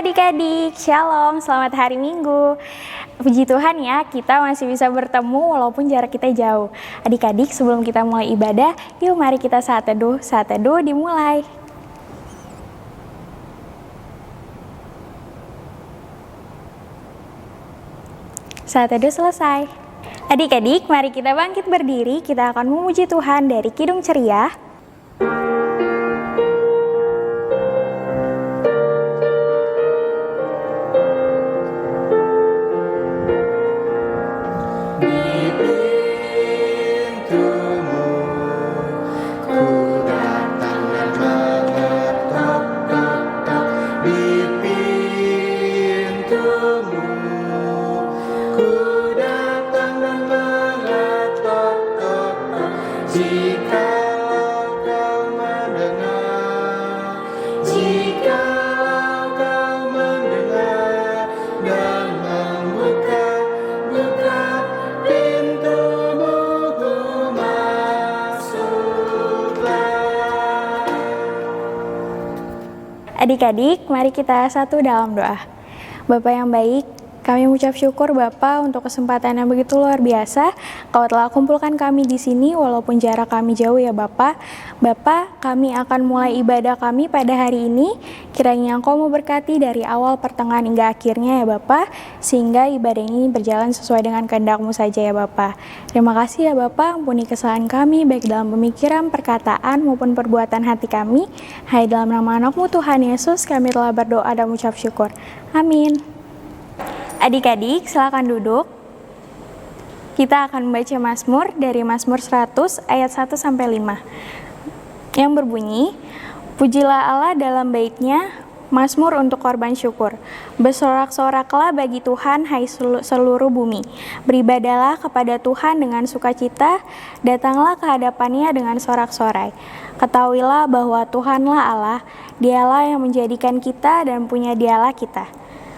adik-adik, Shalom, selamat hari Minggu. Puji Tuhan ya, kita masih bisa bertemu walaupun jarak kita jauh. Adik-adik, sebelum kita mulai ibadah, yuk mari kita saat teduh dimulai. Saat teduh selesai. Adik-adik, mari kita bangkit berdiri, kita akan memuji Tuhan dari Kidung Ceria. Adik-adik, mari kita satu dalam doa. Bapak yang baik, kami mengucap syukur Bapak untuk kesempatan yang begitu luar biasa. Kau telah kumpulkan kami di sini walaupun jarak kami jauh ya Bapak. Bapak, kami akan mulai ibadah kami pada hari ini. Kiranya Engkau memberkati dari awal, pertengahan hingga akhirnya ya Bapak, sehingga ibadah ini berjalan sesuai dengan kehendak-Mu saja ya Bapak. Terima kasih ya Bapak, ampuni kesalahan kami baik dalam pemikiran, perkataan maupun perbuatan hati kami. Hai dalam nama anak-Mu Tuhan Yesus, kami telah berdoa dan mengucap syukur. Amin. Adik-adik, silakan duduk. Kita akan membaca Mazmur dari Mazmur 100 ayat 1 sampai 5. Yang berbunyi, pujilah Allah dalam baitnya, Mazmur untuk korban syukur. Bersorak-soraklah bagi Tuhan, hai seluruh bumi. Beribadalah kepada Tuhan dengan sukacita, datanglah ke hadapannya dengan sorak-sorai. Ketahuilah bahwa Tuhanlah Allah, Dialah yang menjadikan kita dan punya Dialah kita,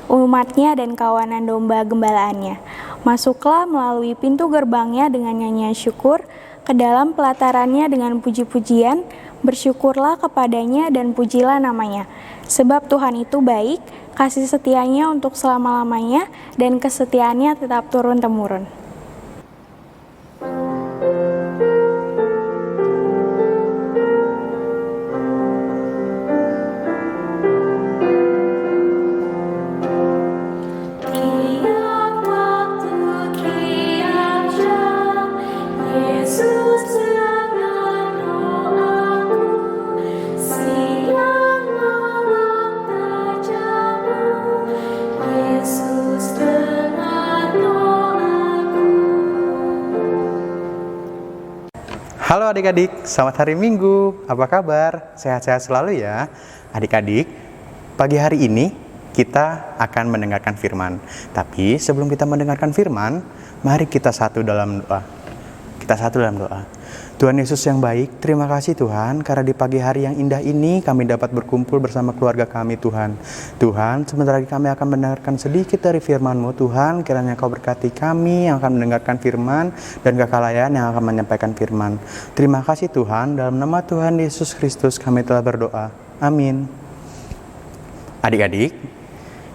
umatnya dan kawanan domba gembalaannya. Masuklah melalui pintu gerbangnya dengan nyanyian syukur, ke dalam pelatarannya dengan puji-pujian, bersyukurlah kepadanya dan pujilah namanya. Sebab Tuhan itu baik, kasih setianya untuk selama-lamanya, dan kesetiaannya tetap turun-temurun. Halo adik-adik, selamat hari Minggu. Apa kabar? Sehat-sehat selalu ya. Adik-adik, pagi hari ini kita akan mendengarkan firman. Tapi sebelum kita mendengarkan firman, mari kita satu dalam doa. Tuhan Yesus yang baik, terima kasih Tuhan, karena di pagi hari yang indah ini kami dapat berkumpul bersama keluarga kami Tuhan. Tuhan, sebentar lagi kami akan mendengarkan sedikit dari firman-Mu Tuhan. Kiranya Kau berkati kami yang akan mendengarkan firman dan Kakak Layan yang akan menyampaikan firman. Terima kasih Tuhan, dalam nama Tuhan Yesus Kristus kami telah berdoa. Amin. Adik-adik,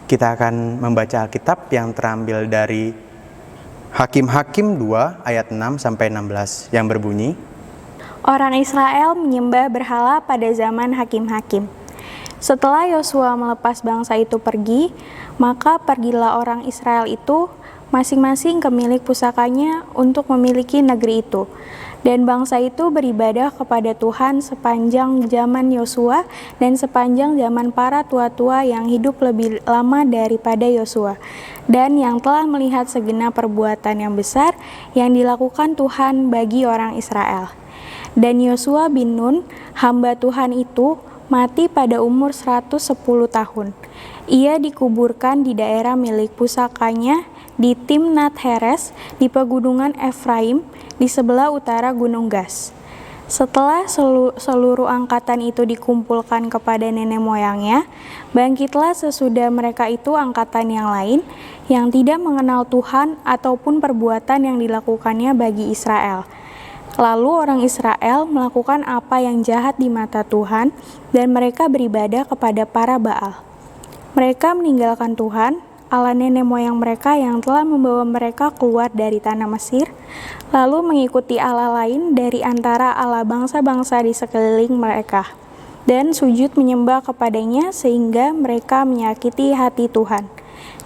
kita akan membaca Alkitab yang terambil dari Hakim-Hakim 2 ayat 6 sampai 16 yang berbunyi, Orang Israel menyembah berhala pada zaman hakim-hakim. Setelah Yosua melepas bangsa itu pergi, maka pergilah orang Israel itu masing-masing ke milik pusakanya untuk memiliki negeri itu. Dan bangsa itu beribadah kepada Tuhan sepanjang zaman Yosua dan sepanjang zaman para tua-tua yang hidup lebih lama daripada Yosua, dan yang telah melihat segenap perbuatan yang besar yang dilakukan Tuhan bagi orang Israel. Dan Yosua bin Nun, hamba Tuhan itu, mati pada umur 110 tahun. Ia dikuburkan di daerah milik pusakanya di Timnat Heres, di pegunungan Efraim, di sebelah utara Gunung Gas. Setelah seluruh angkatan itu dikumpulkan kepada nenek moyangnya, bangkitlah sesudah mereka itu angkatan yang lain, yang tidak mengenal Tuhan ataupun perbuatan yang dilakukannya bagi Israel. Lalu orang Israel melakukan apa yang jahat di mata Tuhan, dan mereka beribadah kepada para Baal. Mereka meninggalkan Tuhan, Allah nenek moyang mereka yang telah membawa mereka keluar dari tanah Mesir, lalu mengikuti Allah lain dari antara Allah bangsa-bangsa di sekeliling mereka, dan sujud menyembah kepadanya sehingga mereka menyakiti hati Tuhan.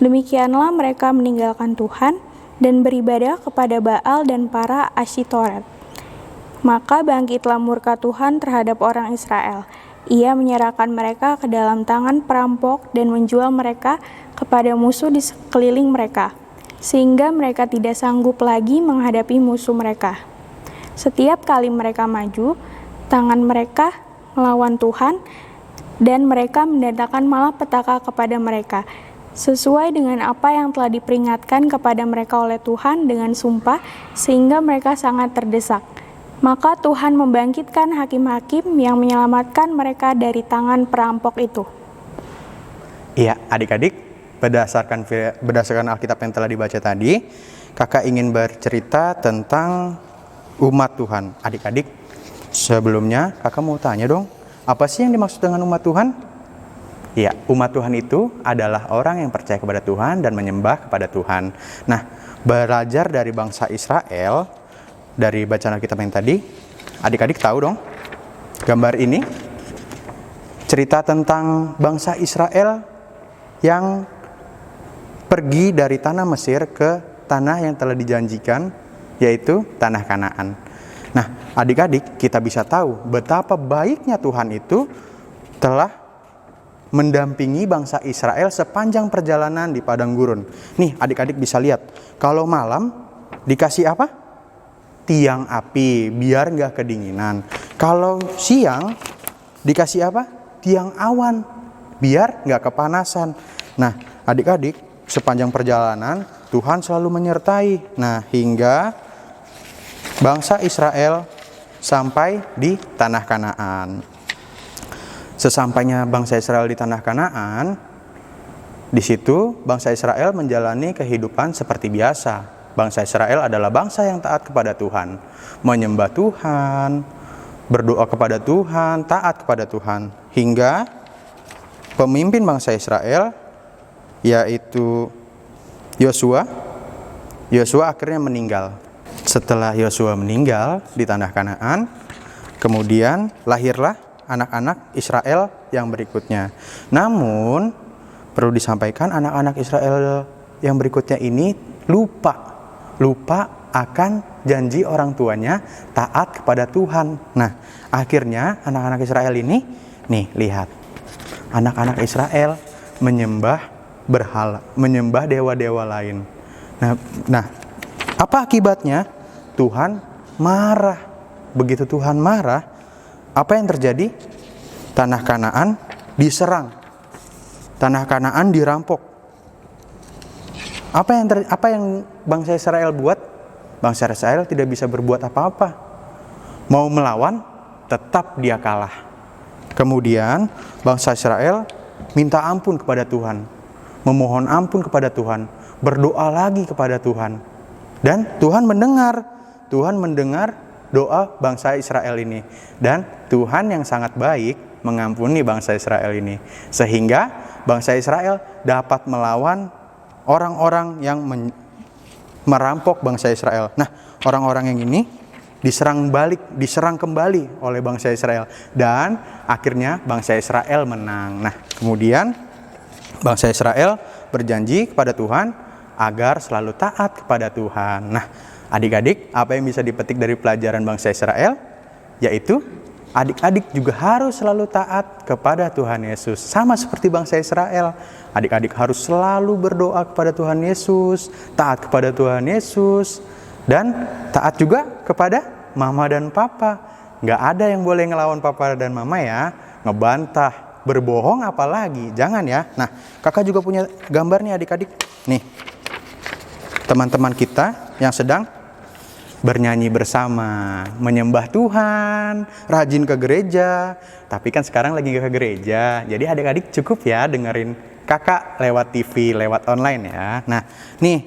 Demikianlah mereka meninggalkan Tuhan dan beribadah kepada Baal dan para Asyitoret. Maka bangkitlah murka Tuhan terhadap orang Israel. Ia menyerahkan mereka ke dalam tangan perampok dan menjual mereka kepada musuh di sekeliling mereka, sehingga mereka tidak sanggup lagi menghadapi musuh mereka. Setiap kali mereka maju, tangan mereka melawan Tuhan, dan mereka mendatangkan malapetaka kepada mereka, sesuai dengan apa yang telah diperingatkan kepada mereka oleh Tuhan dengan sumpah, sehingga mereka sangat terdesak. Maka Tuhan membangkitkan hakim-hakim yang menyelamatkan mereka dari tangan perampok itu. Iya, adik-adik, berdasarkan Alkitab yang telah dibaca tadi, kakak ingin bercerita tentang umat Tuhan. Adik-adik, sebelumnya kakak mau tanya dong, apa sih yang dimaksud dengan umat Tuhan? Iya, umat Tuhan itu adalah orang yang percaya kepada Tuhan dan menyembah kepada Tuhan. Nah, belajar dari bangsa Israel, dari bacaan Alkitab yang tadi, adik-adik tahu dong, gambar ini cerita tentang bangsa Israel yang pergi dari tanah Mesir ke tanah yang telah dijanjikan, yaitu tanah Kanaan. Nah, adik-adik, kita bisa tahu betapa baiknya Tuhan itu telah mendampingi bangsa Israel sepanjang perjalanan di padang gurun. Nih, adik-adik bisa lihat, kalau malam dikasih apa? Tiang api, biar nggak kedinginan. Kalau siang dikasih apa? Tiang awan, biar nggak kepanasan. Nah, adik-adik, sepanjang perjalanan Tuhan selalu menyertai. Nah, hingga bangsa Israel sampai di tanah Kanaan. Sesampainya bangsa Israel di tanah Kanaan, di situ bangsa Israel menjalani kehidupan seperti biasa. Bangsa Israel adalah bangsa yang taat kepada Tuhan, menyembah Tuhan, berdoa kepada Tuhan, taat kepada Tuhan. Hingga pemimpin bangsa Israel, yaitu Yosua akhirnya meninggal. Setelah Yosua meninggal di tanah Kanaan, kemudian lahirlah anak-anak Israel yang berikutnya. Namun, perlu disampaikan anak-anak Israel yang berikutnya ini lupa akan janji orang tuanya taat kepada Tuhan. Nah, akhirnya anak-anak Israel ini, nih lihat, anak-anak Israel menyembah berhala, menyembah dewa-dewa lain. Nah, apa akibatnya? Tuhan marah. Begitu Tuhan marah, apa yang terjadi? Tanah Kanaan diserang, tanah Kanaan dirampok. Apa yang bangsa Israel buat? Bangsa Israel tidak bisa berbuat apa-apa. Mau melawan, tetap dia kalah. Kemudian bangsa Israel minta ampun kepada Tuhan, memohon ampun kepada Tuhan, berdoa lagi kepada Tuhan. Dan Tuhan mendengar doa bangsa Israel ini. Dan Tuhan yang sangat baik mengampuni bangsa Israel ini. Sehingga bangsa Israel dapat melawan orang-orang yang merampok bangsa Israel. Nah, orang-orang yang ini diserang kembali oleh bangsa Israel. Dan akhirnya bangsa Israel menang. Nah, kemudian bangsa Israel berjanji kepada Tuhan agar selalu taat kepada Tuhan. Nah, adik-adik, apa yang bisa dipetik dari pelajaran bangsa Israel? Yaitu adik-adik juga harus selalu taat kepada Tuhan Yesus. Sama seperti bangsa Israel. Adik-adik harus selalu berdoa kepada Tuhan Yesus, taat kepada Tuhan Yesus, dan taat juga kepada mama dan papa. Gak ada yang boleh ngelawan papa dan mama ya, ngebantah, berbohong apalagi, jangan ya. Nah, kakak juga punya gambar nih adik-adik. Nih, teman-teman kita yang sedang bernyanyi bersama, menyembah Tuhan, rajin ke gereja. Tapi kan sekarang lagi gak ke gereja, jadi adik-adik cukup ya dengerin kakak lewat TV, lewat online ya. Nah, nih,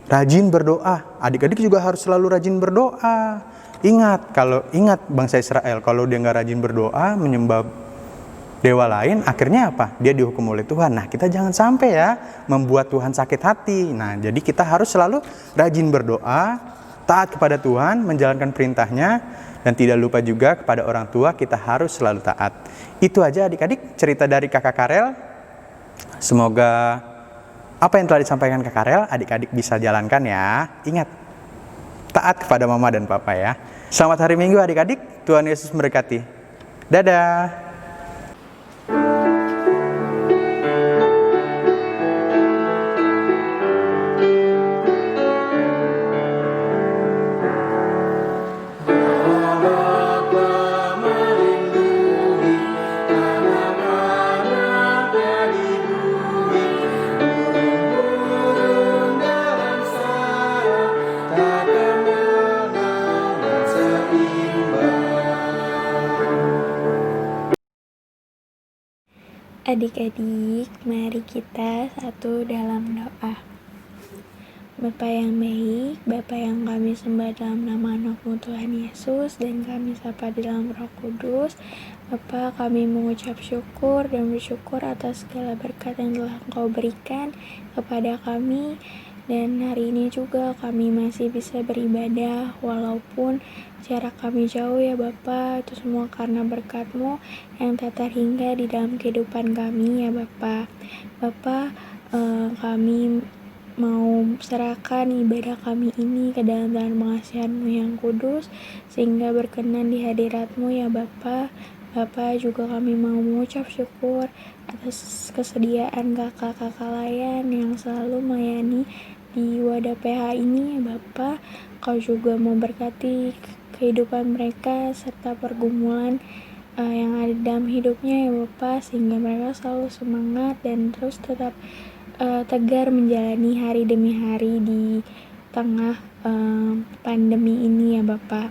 rajin berdoa. Adik-adik juga harus selalu rajin berdoa. Ingat bangsa Israel, kalau dia gak rajin berdoa, menyembah dewa lain, akhirnya apa? Dia dihukum oleh Tuhan. Nah, kita jangan sampai ya membuat Tuhan sakit hati. Nah, jadi kita harus selalu rajin berdoa, taat kepada Tuhan, menjalankan perintahnya, dan tidak lupa juga kepada orang tua kita harus selalu taat. Itu aja adik-adik cerita dari Kakak Karel. Semoga apa yang telah disampaikan Kak Karel adik-adik bisa jalankan ya. Ingat, taat kepada mama dan papa ya. Selamat hari Minggu adik-adik. Tuhan Yesus memberkati. Dadah. Adik-adik, mari kita satu dalam doa. Bapa yang baik, Bapa yang kami sembah dalam nama Anak-Mu Tuhan Yesus dan kami sapa di dalam Roh Kudus. Bapa, kami mengucap syukur dan bersyukur atas segala berkat yang telah Engkau berikan kepada kami. Dan hari ini juga kami masih bisa beribadah walaupun jarak kami jauh ya Bapa. Itu semua karena berkat-Mu yang tak terhingga di dalam kehidupan kami ya Bapa. Bapa, kami mau serahkan ibadah kami ini ke dalam tangan pengasihan-Mu yang kudus sehingga berkenan di hadirat-Mu ya Bapa. Bapa, juga kami mau mengucap syukur atas kesediaan kakak-kakak layan yang selalu melayani di wadah PH ini ya Bapa. Kau juga mau berkati kehidupan mereka serta pergumulan yang ada dalam hidupnya ya Bapa, sehingga mereka selalu semangat dan terus tetap tegar menjalani hari demi hari di tengah pandemi ini ya Bapa.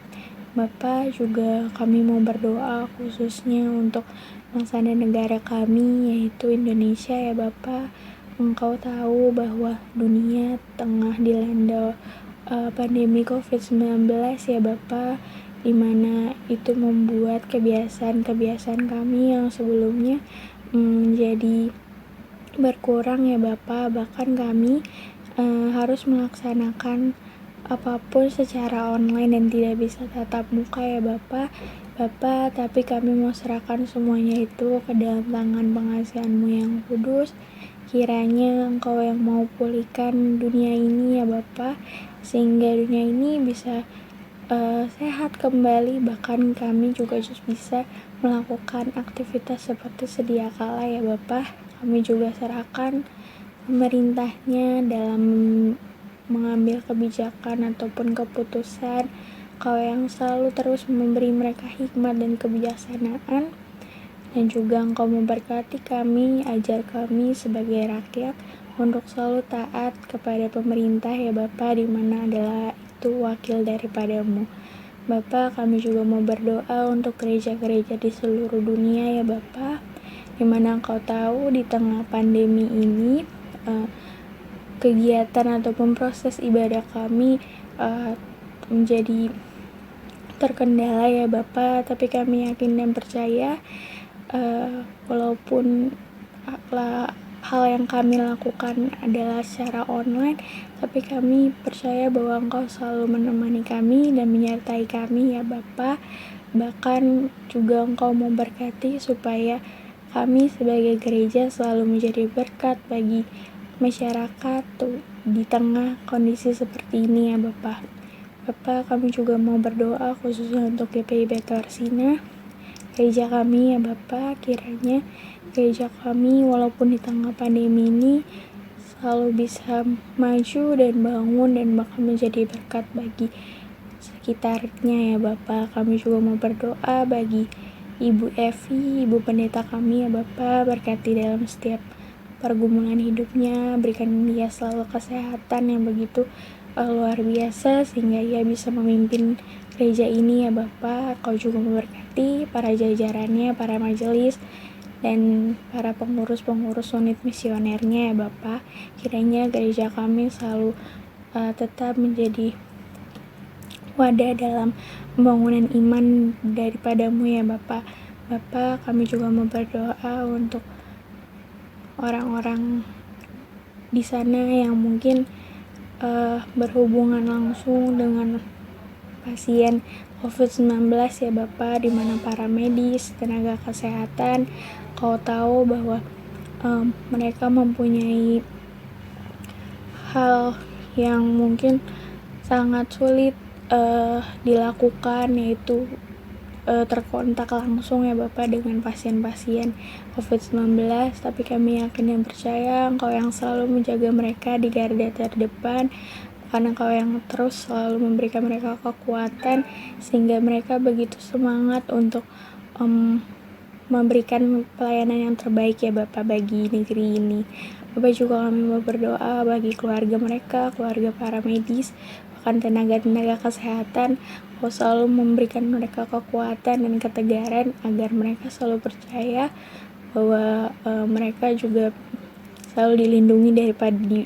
Bapa, juga kami mau berdoa khususnya untuk bangsa dan negara kami yaitu Indonesia ya Bapa. Engkau tahu bahwa dunia tengah dilanda pandemi COVID-19 ya Bapa, dimana itu membuat kebiasaan-kebiasaan kami yang sebelumnya menjadi berkurang ya Bapa. Bahkan kami harus melaksanakan apapun secara online dan tidak bisa tatap muka ya Bapa. Tapi kami mau serahkan semuanya itu ke dalam tangan pengasihan-Mu yang kudus. Kiranya Engkau yang mau pulihkan dunia ini ya Bapa, sehingga dunia ini bisa sehat kembali, bahkan kami juga bisa melakukan aktivitas seperti sedia kala ya Bapa. Kami juga serahkan pemerintahnya dalam mengambil kebijakan ataupun keputusan. Kau yang selalu terus memberi mereka hikmat dan kebijaksanaan, dan juga Engkau memberkati kami, ajar kami sebagai rakyat untuk selalu taat kepada pemerintah ya Bapa, di mana adalah itu wakil daripada-Mu. Bapa, kami juga mau berdoa untuk gereja-gereja di seluruh dunia ya Bapa, di mana Engkau tahu di tengah pandemi ini kegiatan ataupun proses ibadah kami menjadi terkendala ya Bapa. Tapi kami yakin dan percaya walaupun hal yang kami lakukan adalah secara online, tapi kami percaya bahwa Engkau selalu menemani kami dan menyertai kami ya Bapa. Bahkan juga Engkau memberkati supaya kami sebagai gereja selalu menjadi berkat bagi masyarakat di tengah kondisi seperti ini ya Bapa. Bapa, kami juga mau berdoa khususnya untuk GPI Betorsina, gereja kami ya Bapa. Kiranya gereja kami walaupun di tengah pandemi ini selalu bisa maju dan bangun dan bahkan menjadi berkat bagi sekitarnya ya Bapa. Kami juga mau berdoa bagi Ibu Evi, Ibu Pendeta kami ya Bapa. Berkati dalam setiap pergumulan hidupnya, berikan dia selalu kesehatan yang begitu luar biasa sehingga ia bisa memimpin gereja ini ya Bapa. Kau juga memberkati para jajarannya, para majelis dan para pengurus-pengurus unit misionernya ya Bapa. Kiranya gereja kami selalu tetap menjadi wadah dalam pembangunan iman daripada-Mu ya Bapa. Bapak, kami juga mau berdoa untuk orang-orang di sana yang mungkin berhubungan langsung dengan pasien COVID-19 ya Bapak, di mana para medis, tenaga kesehatan, kau tahu bahwa mereka mempunyai hal yang mungkin sangat sulit dilakukan, yaitu terkontak langsung ya Bapak dengan pasien-pasien COVID-19, tapi kami yakin dan percaya Engkau yang selalu menjaga mereka di garda terdepan, karena Engkau yang terus selalu memberikan mereka kekuatan sehingga mereka begitu semangat untuk memberikan pelayanan yang terbaik ya Bapak bagi negeri ini. Bapak juga kami mau berdoa bagi keluarga mereka, keluarga para medis, bahkan tenaga-tenaga kesehatan. Kau selalu memberikan mereka kekuatan dan ketegaran agar mereka selalu percaya bahwa mereka juga selalu dilindungi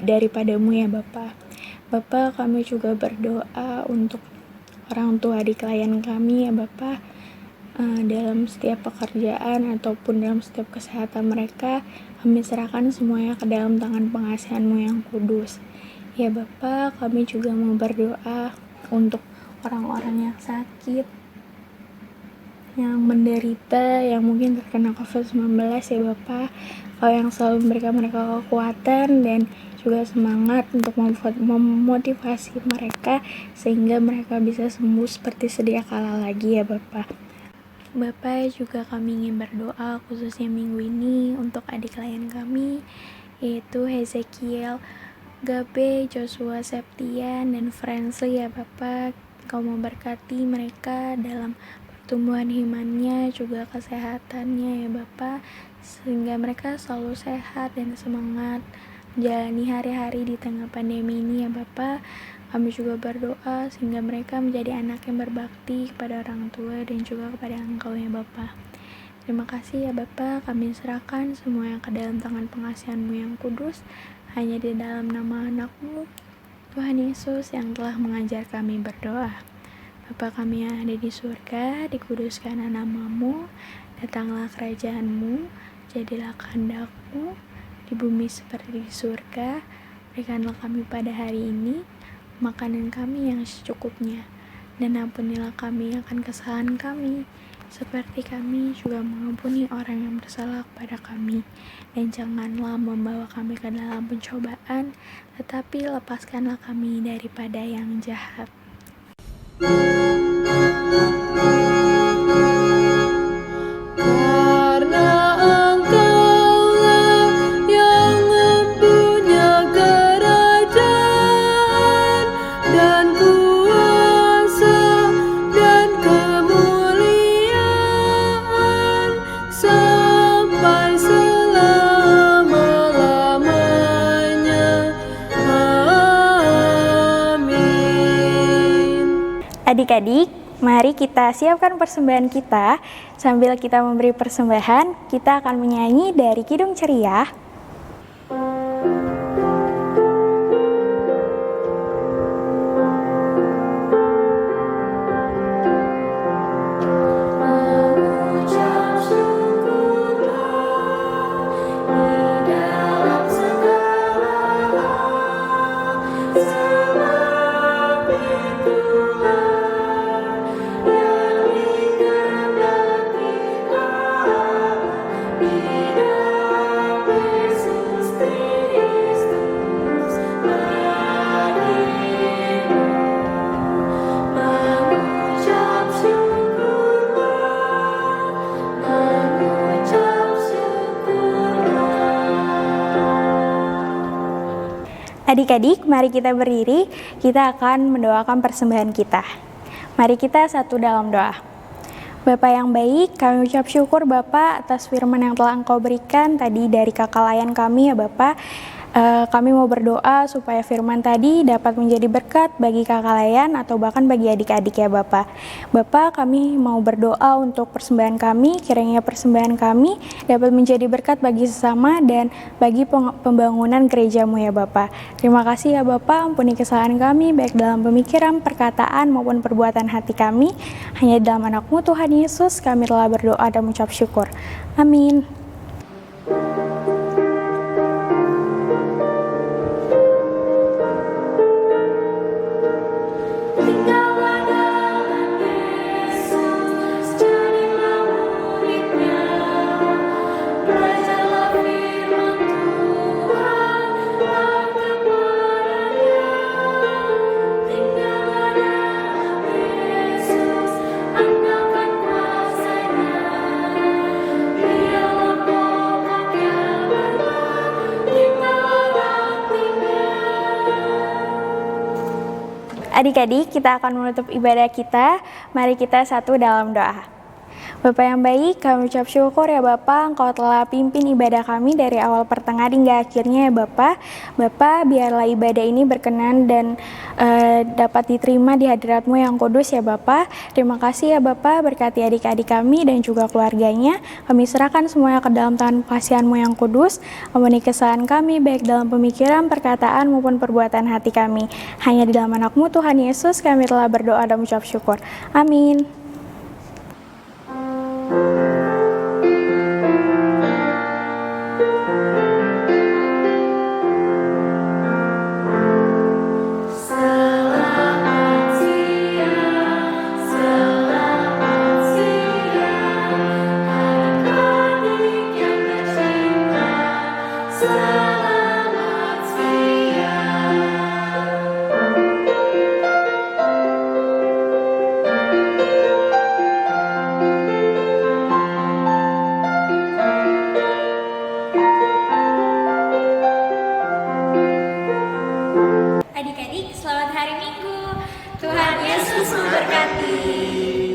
daripadamu ya Bapak. Bapak, kami juga berdoa untuk orang tua di klien kami ya Bapak, dalam setiap pekerjaan ataupun dalam setiap kesehatan mereka, kami serahkan semuanya ke dalam tangan pengasihan-Mu yang kudus. Ya Bapak, kami juga mau berdoa untuk orang-orang yang sakit, yang menderita, yang mungkin terkena COVID-19 ya Bapak. Kau yang selalu memberikan mereka kekuatan dan juga semangat untuk memotivasi mereka sehingga mereka bisa sembuh seperti sedia kala lagi ya Bapak. Bapak, juga kami ingin berdoa khususnya minggu ini untuk adik klien kami, yaitu Hezekiel, Gabe, Joshua Septian, dan Friendly ya Bapak. Kau memberkati mereka dalam pertumbuhan imannya, juga kesehatannya ya Bapak, sehingga mereka selalu sehat dan semangat menjalani hari-hari di tengah pandemi ini ya Bapak. Kami juga berdoa sehingga mereka menjadi anak yang berbakti kepada orang tua dan juga kepada Engkau ya Bapak. Terima kasih ya Bapak, kami serahkan semuanya ke dalam tangan pengasihan-Mu yang kudus, hanya di dalam nama anak-Mu, Tuhan Yesus, yang telah mengajar kami berdoa. Bapa kami yang ada di surga, dikuduskanlah nama-Mu, datanglah kerajaan-Mu, jadilah kehendak-Mu, di bumi seperti di surga. Berikanlah kami pada hari ini makanan kami yang secukupnya, dan ampunilah kami akan kesalahan kami, seperti kami juga mengampuni orang yang bersalah kepada kami. Dan janganlah membawa kami ke dalam pencobaan, tetapi lepaskanlah kami daripada yang jahat. Adik-adik, mari kita siapkan persembahan kita. Sambil kita memberi persembahan, kita akan menyanyi dari Kidung Ceria. Adik-adik, mari kita berdiri, kita akan mendoakan persembahan kita. Mari kita satu dalam doa. Bapa yang baik, kami ucap syukur Bapa atas firman yang telah Engkau berikan tadi dari kakak layan kami ya Bapa. Kami mau berdoa supaya firman tadi dapat menjadi berkat bagi kakak Layan atau bahkan bagi adik-adik ya Bapak. Bapak, kami mau berdoa untuk persembahan kami, kiranya persembahan kami dapat menjadi berkat bagi sesama dan bagi pembangunan gerejamu ya Bapak. Terima kasih ya Bapak, ampuni kesalahan kami baik dalam pemikiran, perkataan maupun perbuatan hati kami. Hanya dalam anak-Mu Tuhan Yesus kami telah berdoa dan mengucap syukur. Amin. Adik-adik, kita akan menutup ibadah kita. Mari kita satu dalam doa. Bapak yang baik, kami ucap syukur ya Bapak, Engkau telah pimpin ibadah kami dari awal pertengahan hingga akhirnya ya Bapak. Bapak, biarlah ibadah ini berkenan dan dapat diterima di hadirat-Mu yang kudus ya Bapak. Terima kasih ya Bapak, berkati adik-adik kami dan juga keluarganya. Kami serahkan semuanya ke dalam tangan kasihan-Mu yang kudus. Ampuni kesalahan kami, baik dalam pemikiran, perkataan, maupun perbuatan hati kami. Hanya di dalam anak-Mu Tuhan Yesus kami telah berdoa dan mengucap syukur. Amin. Adik-adik, selamat hari Minggu. Tuhan Yesus memberkati.